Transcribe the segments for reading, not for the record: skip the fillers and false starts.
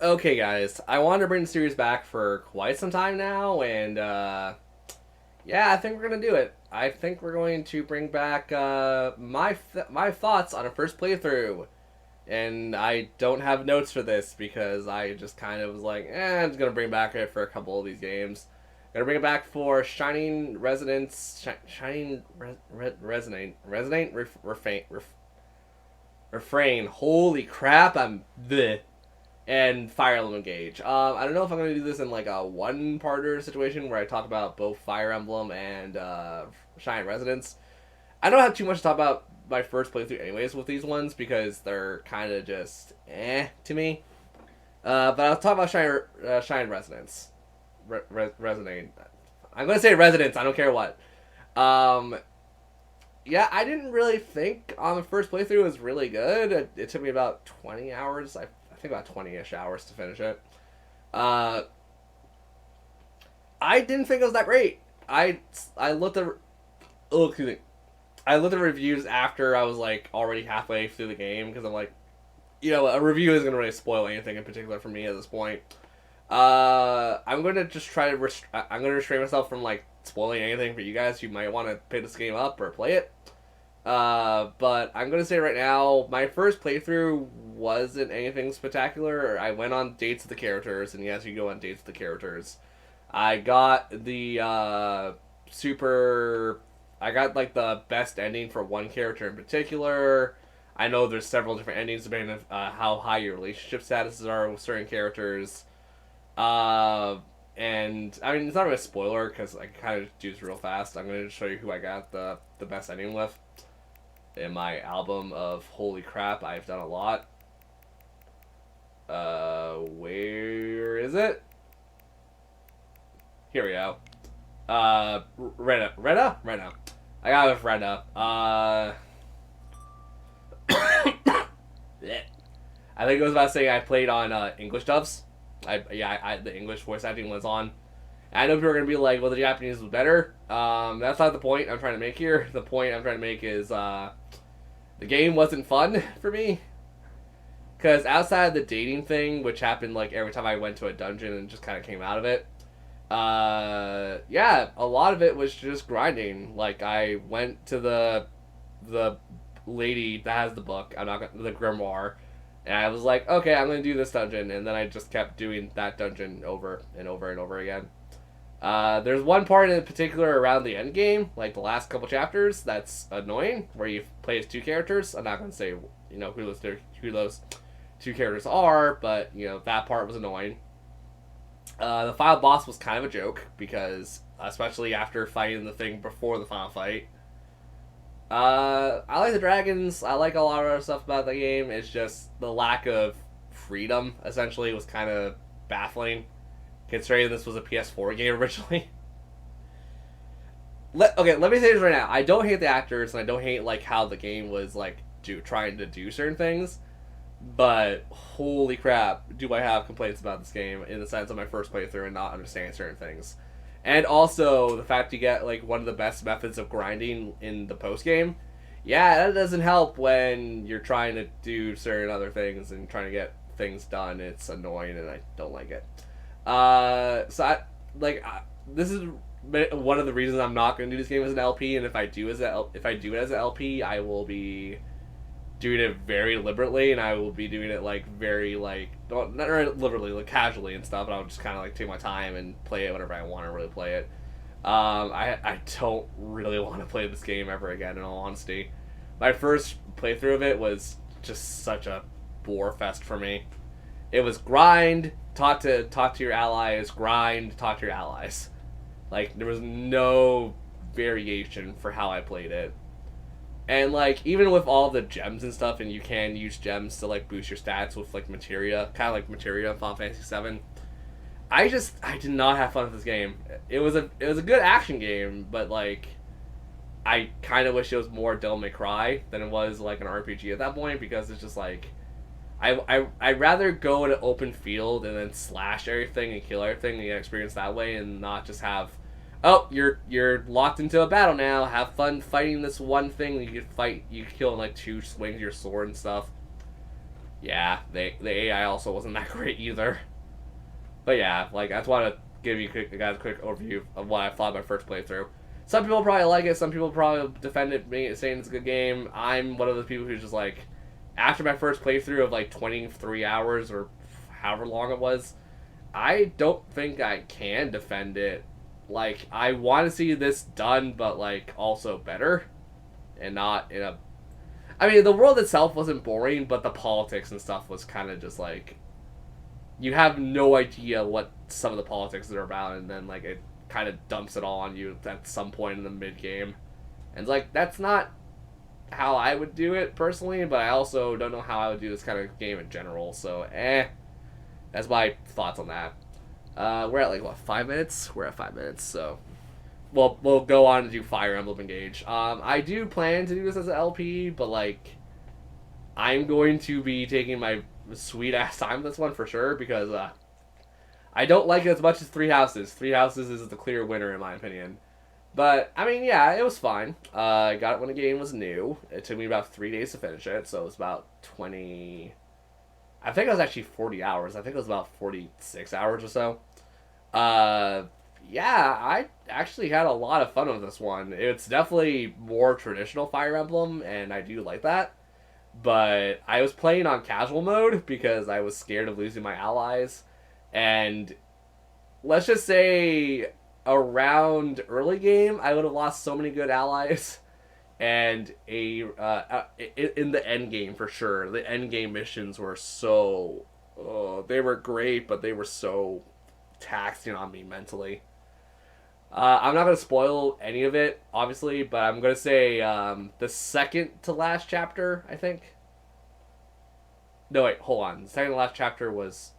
Okay, guys, I wanted to bring the series back for quite some time now, and yeah, I think we're gonna do it. I think we're going to bring back my thoughts on a first playthrough, and I don't have notes for this because I just kind of was like, I'm just gonna bring back it for a couple of these games. Gonna bring it back for Shining Resonance, Shining Resonate, Refrain. Holy crap! I'm the and Fire Emblem Engage. I don't know if I'm going to do this in like a one-parter situation where I talk about both Fire Emblem and Shine Resonance. I don't have too much to talk about my first playthrough anyways with these ones because they're kind of just to me. But I'll talk about Shine Resonance. Resonate. I'm going to say Resonance. I don't care what. Um, yeah, I didn't really think on the first playthrough it was really good. It took me about 20 hours. I think about 20-ish hours to finish it. Uh, I didn't think it was that great. I looked at excuse me. I looked at reviews after I was like already halfway through the game because I'm like, a review isn't gonna really spoil anything in particular for me at this point. I'm gonna just try to I'm gonna restrain myself from like spoiling anything for you guys who might want to pick this game up or play it. But I'm gonna say right now, my first playthrough wasn't anything spectacular. I went on dates with the characters, and yes, you go on dates with the characters. I got the super. I got like the best ending for one character in particular. I know there's several different endings depending on how high your relationship statuses are with certain characters. Uh, and I mean, it's not really a spoiler because I kind of do this real fast. I'm going to show you who I got the best ending with in my album of holy crap, I've done a lot. Where is it? Here we go. Rena. I got it with Rena. I think it was about saying I played on English dubs. The English voice acting was on. And I know people are gonna be like, "Well, the Japanese was better." That's not the point I'm trying to make here. The point I'm trying to make is the game wasn't fun for me. Because outside of the dating thing, which happened like every time I went to a dungeon and just kind of came out of it, yeah, a lot of it was just grinding. Like I went to the lady that has the book. I'm not gonna, the grimoire, and I was like, okay, I'm gonna do this dungeon, and then I just kept doing that dungeon over and over and over again. There's one part in particular around the end game, like the last couple chapters, that's annoying, where you play as two characters. I'm not gonna say who those two characters are, but that part was annoying. The final boss was kind of a joke because, especially after fighting the thing before the final fight. I like the dragons. I like a lot of other stuff about the game. It's just the lack of freedom, essentially, was kind of baffling, considering this was a PS4 game originally. Let me say this right now. I don't hate the actors, and I don't hate like how the game was like trying to do certain things. But holy crap, do I have complaints about this game in the sense of my first playthrough and not understanding certain things. And also the fact you get like one of the best methods of grinding in the post game. Yeah, that doesn't help when you're trying to do certain other things and trying to get things done. It's annoying and I don't like it. This is one of the reasons I'm not going to do this game as an LP. And if I do it as an LP, I will be doing it very deliberately, and I will be doing it like very like not literally like casually and stuff. But I'll just kind of like take my time and play it whenever I want to really play it. I don't really want to play this game ever again. In all honesty, my first playthrough of it was just such a bore fest for me. It was grind, talk to your allies, grind, talk to your allies. Like there was no variation for how I played it. And, like, even with all the gems and stuff, and you can use gems to, like, boost your stats with, like, materia, kind of like materia in Final Fantasy VII, I did not have fun with this game. It was a good action game, but, like, I kind of wish it was more Devil May Cry than it was, like, an RPG at that point, because it's just, like, I'd rather go in an open field and then slash everything and kill everything and get experience that way and not just have... Oh, you're locked into a battle now. Have fun fighting this one thing. You can kill in like 2 swings of your sword and stuff. yeah, the AI also wasn't that great either. But yeah, like I just want to give you guys a quick overview of what I thought of my first playthrough. Some people probably like it. Some people probably defend it, saying it's a good game. I'm one of those people who's just like, after my first playthrough of like 23 hours or however long it was, I don't think I can defend it. Like, I want to see this done, but like also better, and not in a. I mean, the world itself wasn't boring, but the politics and stuff was kind of just like, you have no idea what some of the politics are about, and then like it kind of dumps it all on you at some point in the mid game, and it's like that's not how I would do it personally, but I also don't know how I would do this kind of game in general. So, that's my thoughts on that. We're at like what 5 minutes? We're at 5 minutes, so we'll go on to do Fire Emblem Engage. I do plan to do this as an LP, but like I'm going to be taking my sweet ass time with this one for sure because I don't like it as much as Three Houses. Three Houses is the clear winner in my opinion. But, I mean, yeah, it was fine. I got it when the game was new. It took me about 3 days to finish it, so it was about 20... I think it was actually 40 hours. I think it was about 46 hours or so. Yeah, I actually had a lot of fun with this one. It's definitely more traditional Fire Emblem, and I do like that. But I was playing on casual mode because I was scared of losing my allies. And let's just say around early game, I would have lost so many good allies, and in the end game for sure, the end game missions were so they were great, but they were so taxing on me mentally. I'm not gonna spoil any of it, obviously, but I'm gonna say the second to last chapter, I think. No, wait, hold on. The second to last chapter was.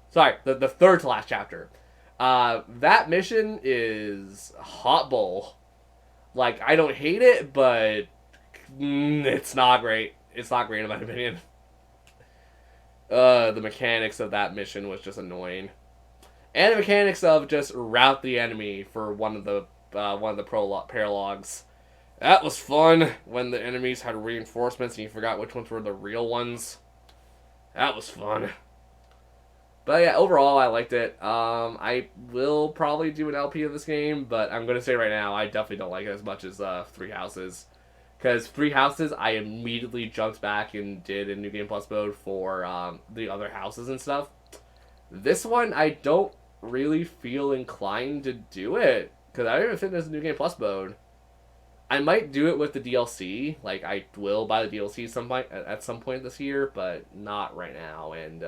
Sorry, the third to last chapter. That mission is hot bowl. Like, I don't hate it, but it's not great. It's not great in my opinion. The mechanics of that mission was just annoying, and the mechanics of just route the enemy for one of the paralogs. That was fun when the enemies had reinforcements and you forgot which ones were the real ones. That was fun. But yeah, overall, I liked it. I will probably do an LP of this game, but I'm going to say right now, I definitely don't like it as much as Three Houses. Because Three Houses, I immediately jumped back and did a New Game Plus mode for the other houses and stuff. This one, I don't really feel inclined to do it, because I don't even think there's a New Game Plus mode. I might do it with the DLC. Like, I will buy the DLC at some point this year, but not right now. And,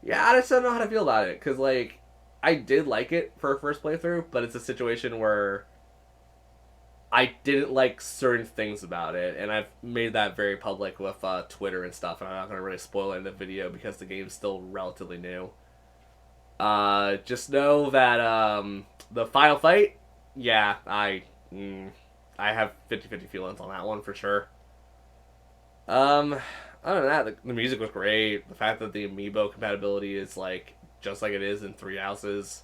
yeah, I just don't know how to feel about it, because, like, I did like it for a first playthrough, but it's a situation where I didn't like certain things about it, and I've made that very public with Twitter and stuff, and I'm not going to really spoil it in the video because the game's still relatively new. Just know that the final fight, yeah, I have 50-50 feelings on that one for sure. Other than that, the music was great. The fact that the amiibo compatibility is like just like it is in Three Houses,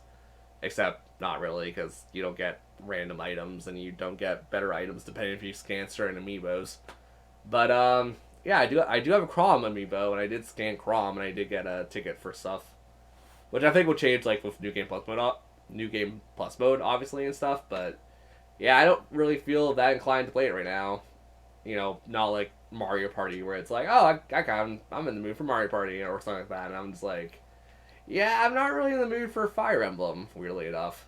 except not really because you don't get random items and you don't get better items depending if you scan certain amiibos. But yeah, I do have a Crom amiibo, and I did scan Crom, and I did get a ticket for stuff, which I think will change like with New Game Plus mode, obviously, and stuff. But yeah, I don't really feel that inclined to play it right now. You know, not like Mario Party where it's like, oh, I'm in the mood for Mario Party or something like that, and I'm just like, yeah, I'm not really in the mood for Fire Emblem, weirdly enough.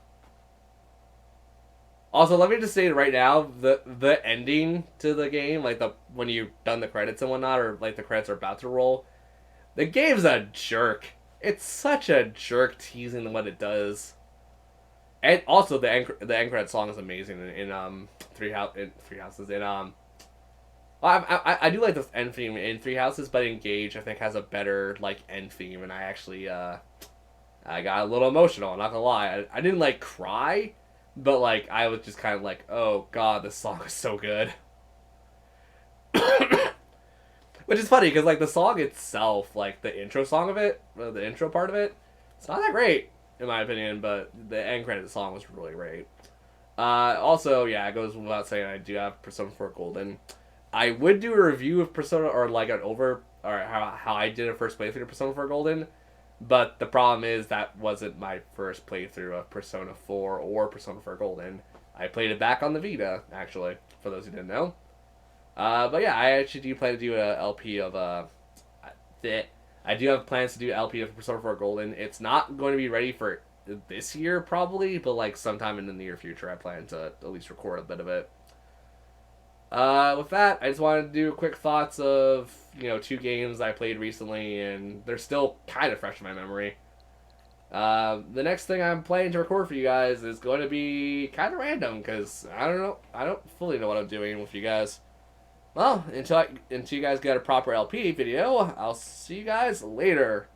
Also, let me just say right now, the ending to the game, like when you've done the credits and whatnot, or like the credits are about to roll, the game's a jerk. It's such a jerk teasing what it does. And also the end credit song is amazing in Three Houses. I do like the end theme in Three Houses, but Engage I think has a better like end theme, and I actually I got a little emotional. I'm not gonna lie, I didn't like cry, but like I was just kind of like, oh god, this song is so good. Which is funny because like the song itself, like the intro song of it, the intro part of it, it's not that great in my opinion, but the end credit song was really great. Also, yeah, it goes without saying I do have Persona 4 Golden. I would do a review of Persona or like an over or how I did a first playthrough of Persona 4 Golden, but the problem is that wasn't my first playthrough of Persona 4 or Persona 4 Golden. I played it back on the Vita, actually, for those who didn't know. But yeah, I actually do plan to do a LP of I do have plans to do LP of Persona 4 Golden. It's not going to be ready for this year probably, but like sometime in the near future, I plan to at least record a bit of it. With that, I just wanted to do quick thoughts of two games I played recently, and they're still kind of fresh in my memory. The next thing I'm planning to record for you guys is going to be kind of random because I don't know, I don't fully know what I'm doing with you guys. Well, until you guys get a proper LP video, I'll see you guys later.